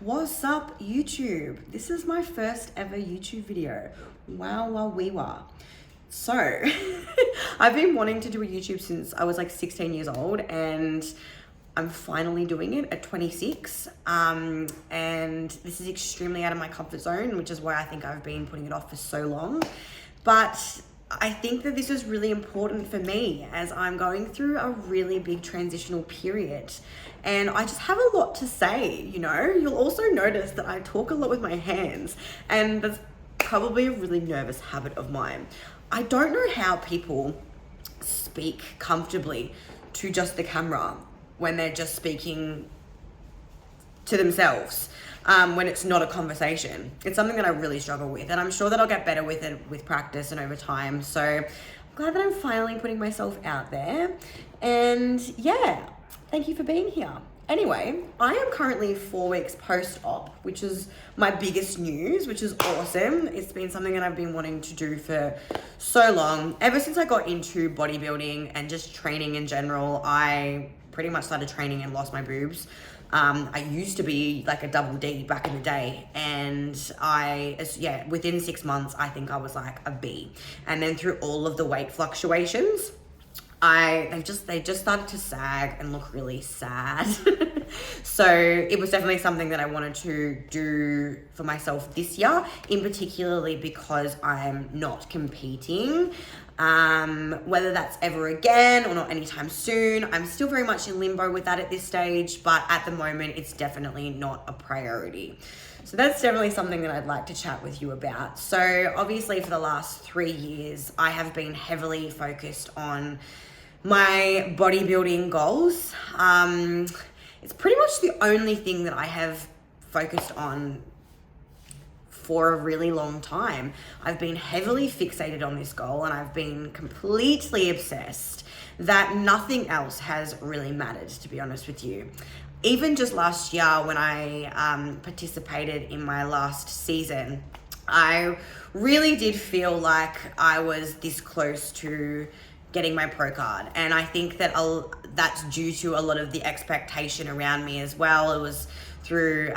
What's up, YouTube? This is my first ever YouTube video. Wow. So, I've been wanting to do a YouTube since I was like 16 years old, and I'm finally doing it at 26. And this is extremely out of my comfort zone, which is why I think I've been putting it off for so long. But I think that this is really important for me as I'm going through a really big transitional period. And I just have a lot to say, you know. You'll also notice that I talk a lot with my hands, and that's probably a really nervous habit of mine. I don't know how people speak comfortably to just the camera when they're just speaking to themselves, when it's not a conversation. It's something that I really struggle with, and I'm sure that I'll get better with it with practice and over time. So I'm glad that I'm finally putting myself out there. And yeah, thank you for being here. Anyway, I am currently 4 weeks post-op, which is my biggest news, which is awesome. It's been something that I've been wanting to do for so long. Ever since I got into bodybuilding and just training in general, I pretty much started training and lost my boobs. I used to be like a double D back in the day, and within 6 months, I think I was like a B. And then through all of the weight fluctuations, they just started to sag and look really sad. So it was definitely something that I wanted to do for myself this year, in particularly because I'm not competing. Whether that's ever again or not anytime soon, I'm still very much in limbo with that at this stage, but at the moment it's definitely not a priority. So that's definitely something that I'd like to chat with you about. So obviously for the last 3 years, I have been heavily focused on my bodybuilding goals. It's pretty much the only thing that I have focused on for a really long time. I've been heavily fixated on this goal, and I've been completely obsessed that nothing else has really mattered, to be honest with you. Even just last year when I participated in my last season, I really did feel like I was this close to getting my pro card. And I think that that's due to a lot of the expectation around me as well. It was through,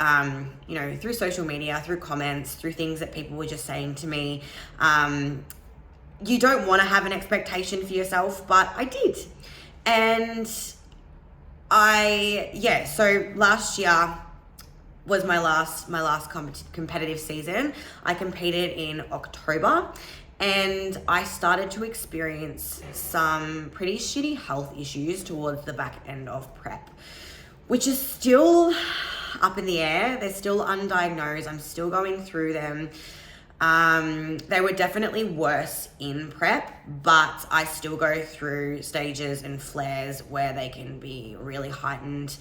through social media, through comments, through things that people were just saying to me. You don't want to have an expectation for yourself, but I did. And so last year was my last competitive season. I competed in October, and I started to experience some pretty shitty health issues towards the back end of prep, which is still up in the air. They're still undiagnosed. I'm still going through them. They were definitely worse in prep, but I still go through stages and flares where they can be really heightened,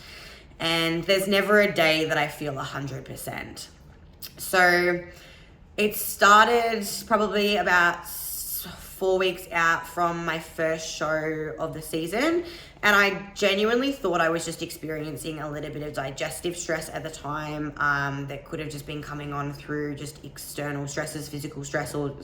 and there's never a day that I feel 100%. So it started probably about 4 weeks out from my first show of the season, and I genuinely thought I was just experiencing a little bit of digestive stress at the time, that could have just been coming on through just external stresses, physical stresses,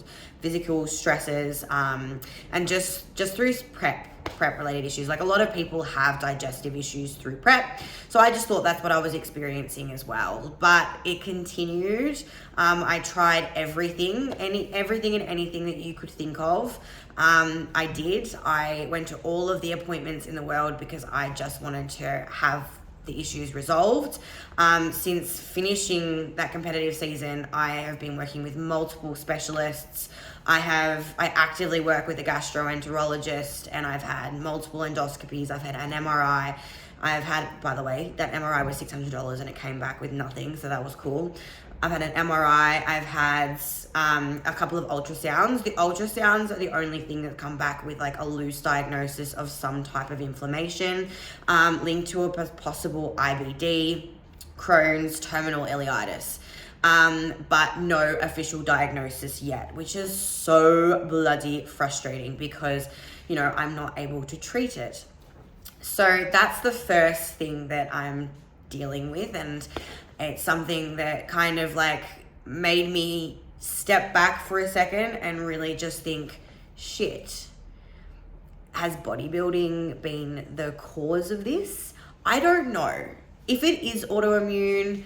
and just through prep related issues. Like, a lot of people have digestive issues through prep, so I just thought that's what I was experiencing as well. But it continued. I tried everything and anything that you could think of. I did. I went to all of the appointments in the world because I just wanted to have the issues resolved. Since finishing that competitive season, I have been working with multiple specialists. I actively work with a gastroenterologist, and I've had multiple endoscopies. I've had an MRI. By the way, that MRI was $600 and it came back with nothing, so that was cool. I've had an MRI. I've had a couple of ultrasounds. The ultrasounds are the only thing that come back with like a loose diagnosis of some type of inflammation, linked to a possible IBD, Crohn's, terminal ileitis. But no official diagnosis yet, which is so bloody frustrating because, I'm not able to treat it. So that's the first thing that I'm dealing with, and it's something that kind of like made me step back for a second and really just think, shit, has bodybuilding been the cause of this? I don't know. If it is autoimmune,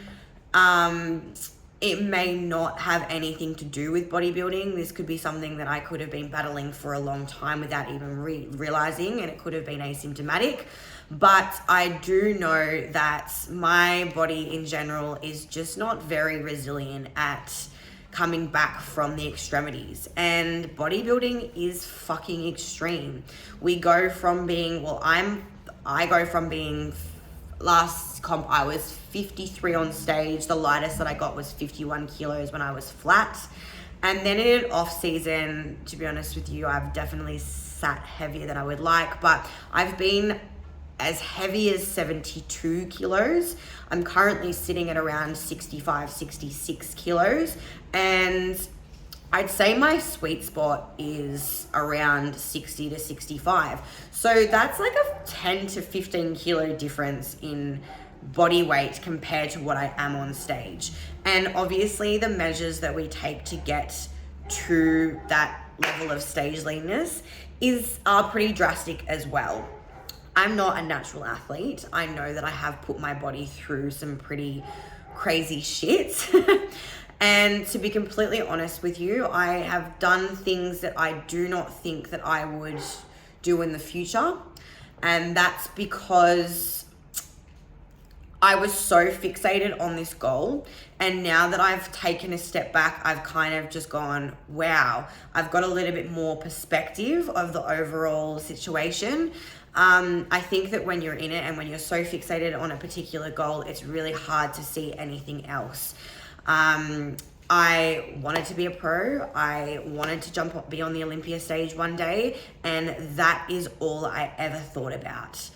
It may not have anything to do with bodybuilding. This could be something that I could have been battling for a long time without even realizing, and it could have been asymptomatic. But I do know that my body in general is just not very resilient at coming back from the extremities, and bodybuilding is fucking extreme. We go from being, I go from being, last comp I was 53 on stage. The lightest that I got was 51 kilos when I was flat. And then in an off season, to be honest with you, I've definitely sat heavier than I would like, but I've been as heavy as 72 kilos. I'm currently sitting at around 65, 66 kilos. And I'd say my sweet spot is around 60 to 65. So that's like a 10 to 15 kilo difference in body weight compared to what I am on stage. And obviously the measures that we take to get to that level of stage leanness are pretty drastic as well. I'm not a natural athlete. I know that I have put my body through some pretty crazy shit. And to be completely honest with you, I have done things that I do not think that I would do in the future. And that's because I was so fixated on this goal. And now that I've taken a step back, I've kind of just gone, wow, I've got a little bit more perspective of the overall situation. I think that when you're in it and when you're so fixated on a particular goal, it's really hard to see anything else. I wanted to be a pro. I wanted to be on the Olympia stage one day, and that is all I ever thought about.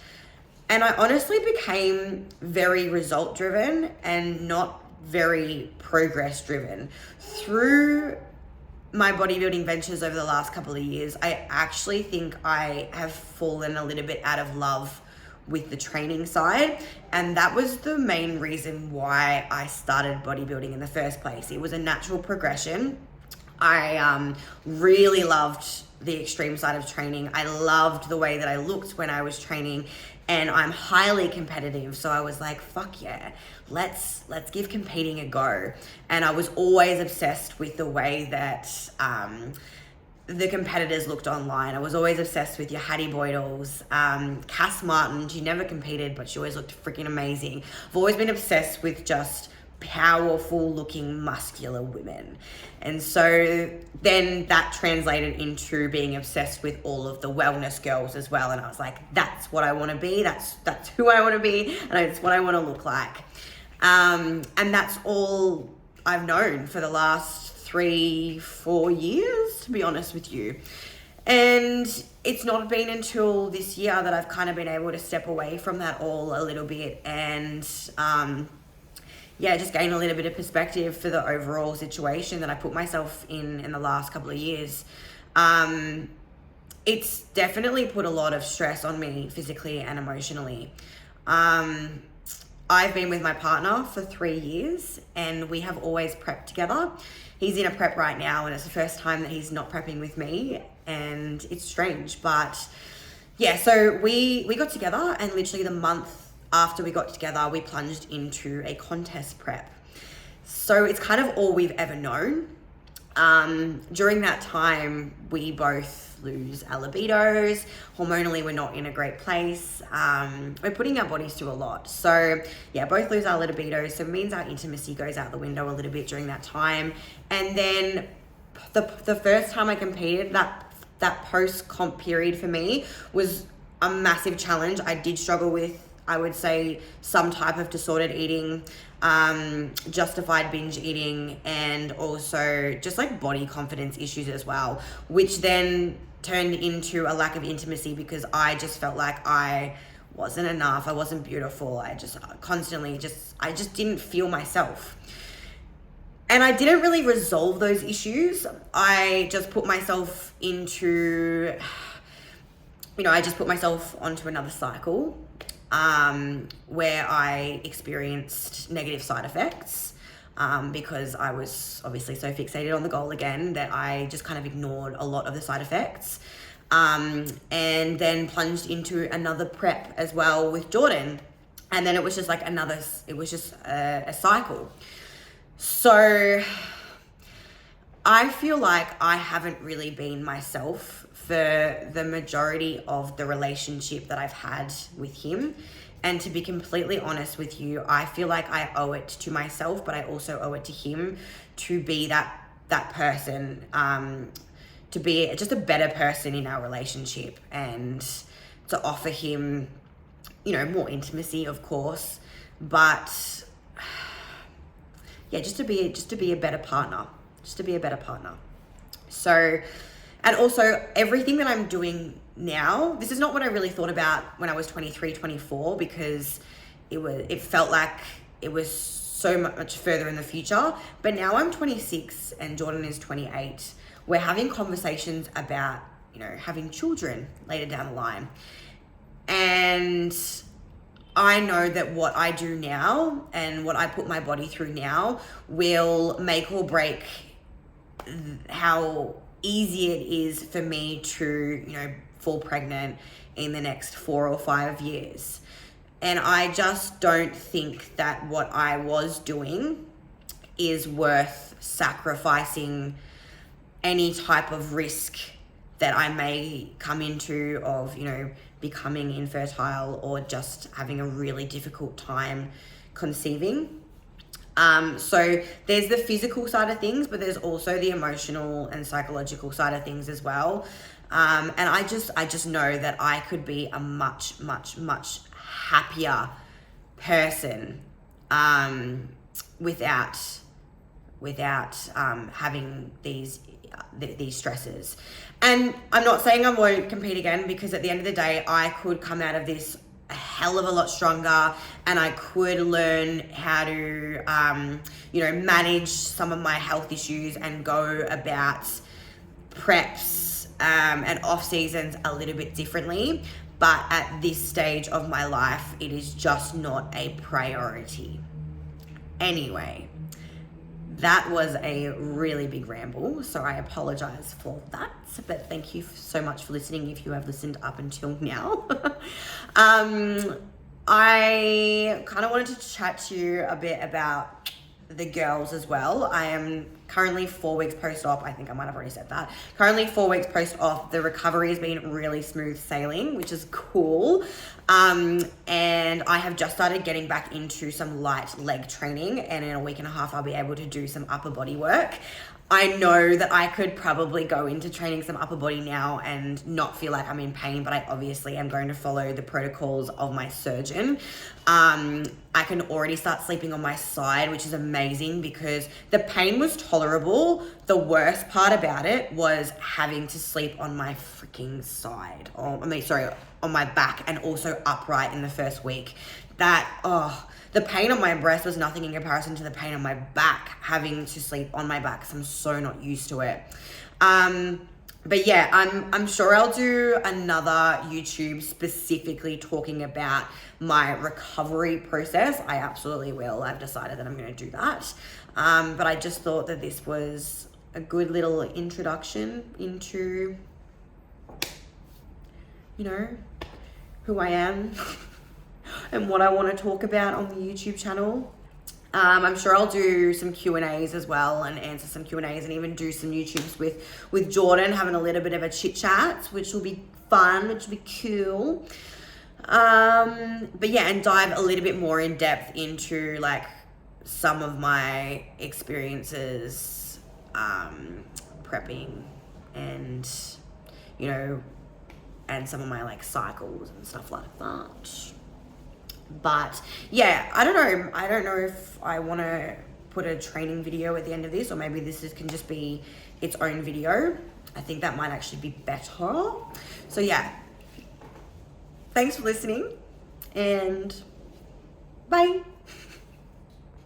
And I honestly became very result driven and not very progress driven. Through my bodybuilding ventures over the last couple of years, I actually think I have fallen a little bit out of love with the training side, and that was the main reason why I started bodybuilding in the first place. It was a natural progression. I really loved the extreme side of training. I loved the way that I looked when I was training, and I'm highly competitive, so I was like, fuck yeah, let's give competing a go. And I was always obsessed with the way that the competitors looked online. I was always obsessed with your Hattie Boydles, Cass Martin. She never competed, but she always looked freaking amazing. I've always been obsessed with just powerful looking muscular women. And so then that translated into being obsessed with all of the wellness girls as well. And I was like, that's what I want to be. That's who I want to be. And it's what I want to look like. And that's all I've known for the last 3-4 years, to be honest with you. And it's not been until this year that I've kind of been able to step away from that all a little bit and just gain a little bit of perspective for the overall situation that I put myself in the last couple of years. It's definitely put a lot of stress on me physically and emotionally. I've been with my partner for 3 years and we have always prepped together. He's in a prep right now and it's the first time that he's not prepping with me, and it's strange. But yeah, so we got together, and literally the month after we got together, we plunged into a contest prep. So it's kind of all we've ever known. During that time, we both lose our libidos. Hormonally, we're not in a great place. We're putting our bodies through a lot. So yeah, both lose our libidos. So it means our intimacy goes out the window a little bit during that time. And then the first time I competed, that post-comp period for me was a massive challenge. I did struggle with, I would say, some type of disordered eating, justified binge eating, and also just like body confidence issues as well, which then turned into a lack of intimacy because I just felt like I wasn't enough. I wasn't beautiful. I just constantly I just didn't feel myself. And I didn't really resolve those issues. I just put myself onto another cycle where I experienced negative side effects because I was obviously so fixated on the goal again that I just kind of ignored a lot of the side effects, and then plunged into another prep as well with Jordan. And then it was just like it was just a cycle. So I feel like I haven't really been myself for the majority of the relationship that I've had with him. And to be completely honest with you, I feel like I owe it to myself, but I also owe it to him to be that person, to be just a better person in our relationship, and to offer him, you know, more intimacy, of course, but yeah, just to be a better partner, So, and also everything that I'm doing now, this is not what I really thought about when I was 23, 24, because it felt like it was so much further in the future. But now I'm 26 and Jordan is 28. We're having conversations about, you know, having children later down the line. And I know that what I do now and what I put my body through now will make or break how easy it is for me to, you know, fall pregnant in the next 4 or 5 years. And I just don't think that what I was doing is worth sacrificing any type of risk that I may come into of, you know, becoming infertile or just having a really difficult time conceiving. So there's the physical side of things, but there's also the emotional and psychological side of things as well. And I just know that I could be a much, much, much happier person without having these stresses. And I'm not saying I won't compete again, because at the end of the day, I could come out of this a hell of a lot stronger, and I could learn how to, manage some of my health issues and go about preps and off seasons a little bit differently. But at this stage of my life, it is just not a priority. Anyway, that was a really big ramble, so I apologize for that, but thank you so much for listening if you have listened up until now. I kind of wanted to chat to you a bit about the girls as well. I am currently 4 weeks post-op. I think I might have already said that. Currently 4 weeks post-op. The recovery has been really smooth sailing, which is cool. And I have just started getting back into some light leg training, and in a week and a half, I'll be able to do some upper body work. I know that I could probably go into training some upper body now and not feel like I'm in pain, but I obviously am going to follow the protocols of my surgeon. I can already start sleeping on my side, which is amazing because the pain was tolerable. The worst part about it was having to sleep on my freaking side. On my back, and also upright in the first week. The pain on my breast was nothing in comparison to the pain on my back, having to sleep on my back, because I'm so not used to it. But yeah, I'm sure I'll do another YouTube specifically talking about my recovery process. I absolutely will. I've decided that I'm going to do that. But I just thought that this was a good little introduction into, you know, who I am and what I want to talk about on the YouTube channel. I'm sure I'll do some Q&As as well, and answer some Q&As, and even do some YouTubes with Jordan, having a little bit of a chit chat, which will be fun, which will be cool. But yeah, and dive a little bit more in depth into like some of my experiences prepping, and you know, and some of my like cycles and stuff like that. But yeah, I don't know if I want to put a training video at the end of this, or maybe can just be its own video. I think that might actually be better. So yeah, thanks for listening, and bye.